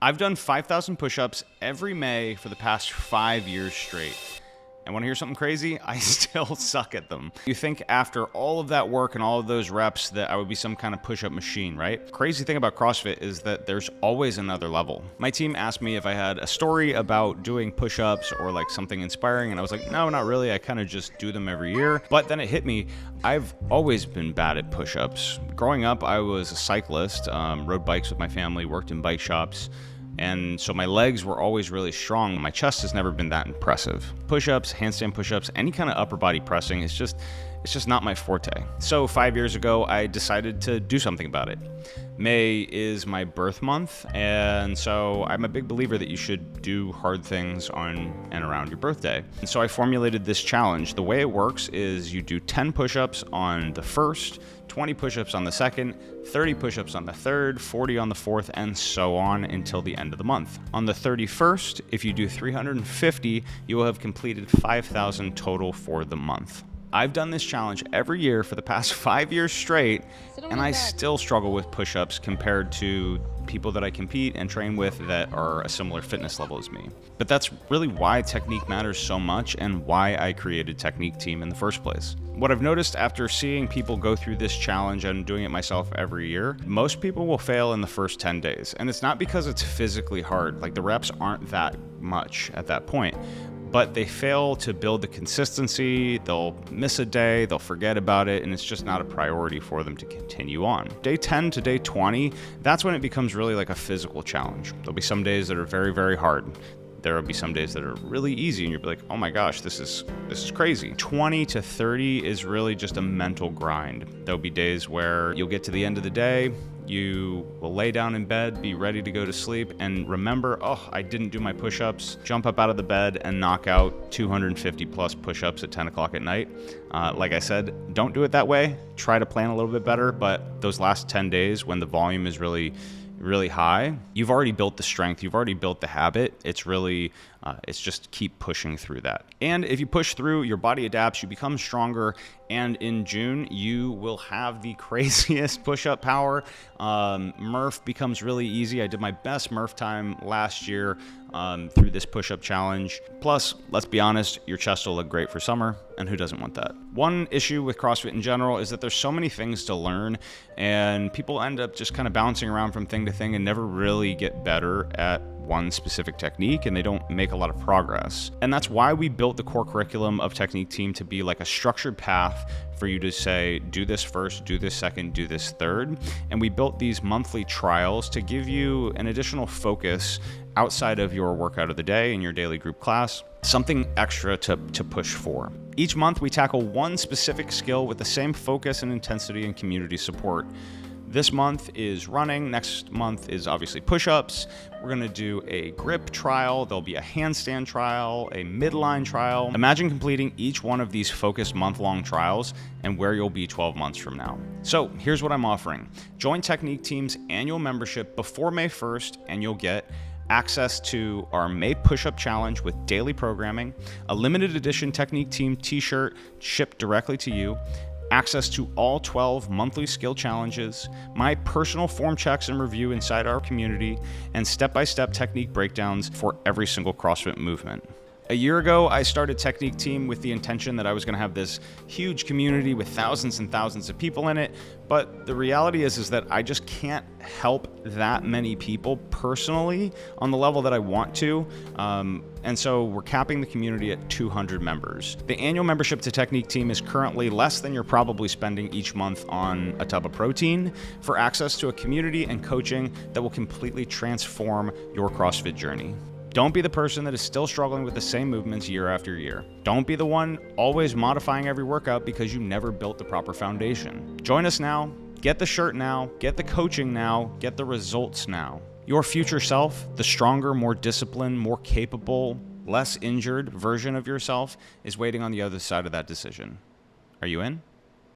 I've done 5,000 push-ups every May for the past 5 years straight. And want to hear something crazy? I still suck at them. You think after all of that work and all of those reps that I would be some kind of push-up machine, right? Crazy thing about CrossFit is that there's always another level. My team asked me if I had a story about doing push-ups or like something inspiring, and I was like, no, not really. I kind of just do them every year. But then it hit me. I've always been bad at push-ups. Growing up, I was a cyclist, rode bikes with my family, worked in bike shops. And so my legs were always really strong. My chest has never been that impressive. Push-ups, handstand push-ups, any kind of upper body pressing it's just not my forte. So 5 years ago, I decided to do something about it. May is my birth month, and so I'm a big believer that you should do hard things on and around your birthday. And so I formulated this challenge. The way it works is you do 10 push-ups on the first, 20 push-ups on the second, 30 push-ups on the third, 40 on the fourth, and so on until the end of the month. On the 31st, if you do 350, you will have completed 5,000 total for the month. I've done this challenge every year for the past 5 years straight, and I still struggle with push-ups compared to people that I compete and train with that are a similar fitness level as me. But that's really why technique matters so much and why I created Technique Team in the first place. What I've noticed after seeing people go through this challenge and doing it myself every year, most people will fail in the first 10 days. And it's not because it's physically hard, like the reps aren't that much at that point. But they fail to build the consistency, they'll miss a day, they'll forget about it, and it's just not a priority for them to continue on. Day 10 to day 20, that's when it becomes really like a physical challenge. There'll be some days that are very, very hard. There will be some days that are really easy, and you'll be like, oh my gosh, this is crazy. 20 to 30 is really just a mental grind. There'll be days where you'll get to the end of the day, you will lay down in bed, be ready to go to sleep, and remember, oh, I didn't do my push-ups, jump up out of the bed and knock out 250 plus push-ups at 10 o'clock at night. Like I said, don't do it that way. Try to plan a little bit better, but those last 10 days when the volume is really high, you've already built the strength, you've already built the habit. It's really, it's just keep pushing through that. And if you push through, your body adapts, you become stronger, and in June, you will have the craziest push-up power. Murph becomes really easy. I did my best Murph time last year through this push-up challenge. Plus, let's be honest, your chest will look great for summer, and who doesn't want that? One issue with CrossFit in general is that there's so many things to learn, and people end up just kind of bouncing around from thing to thing and never really get better at one specific technique, and they don't make a lot of progress. And that's why we built the core curriculum of Technique Team to be like a structured path for you to say, do this first, do this second, do this third. And we built these monthly trials to give you an additional focus outside of your workout of the day in your daily group class, something extra to push for. Each month we tackle one specific skill with the same focus and intensity and community support. This month is running, next month is obviously push-ups. We're gonna do a grip trial, there'll be a handstand trial, a midline trial. Imagine completing each one of these focused month-long trials and where you'll be 12 months from now. So here's what I'm offering. Join Technique Team's annual membership before May 1st and you'll get access to our May push-up challenge with daily programming, a limited edition Technique Team t-shirt shipped directly to you, access to all 12 monthly skill challenges, my personal form checks and review inside our community, and step-by-step technique breakdowns for every single CrossFit movement. A year ago, I started Technique Team with the intention that I was going to have this huge community with thousands and thousands of people in it, but the reality is that I just can't help that many people personally on the level that I want to, and so we're capping the community at 200 members. The annual membership to Technique Team is currently less than you're probably spending each month on a tub of protein for access to a community and coaching that will completely transform your CrossFit journey. Don't be the person that is still struggling with the same movements year after year. Don't be the one always modifying every workout because you never built the proper foundation. Join us now, get the shirt now, get the coaching now, get the results now. Your future self, the stronger, more disciplined, more capable, less injured version of yourself is waiting on the other side of that decision. Are you in?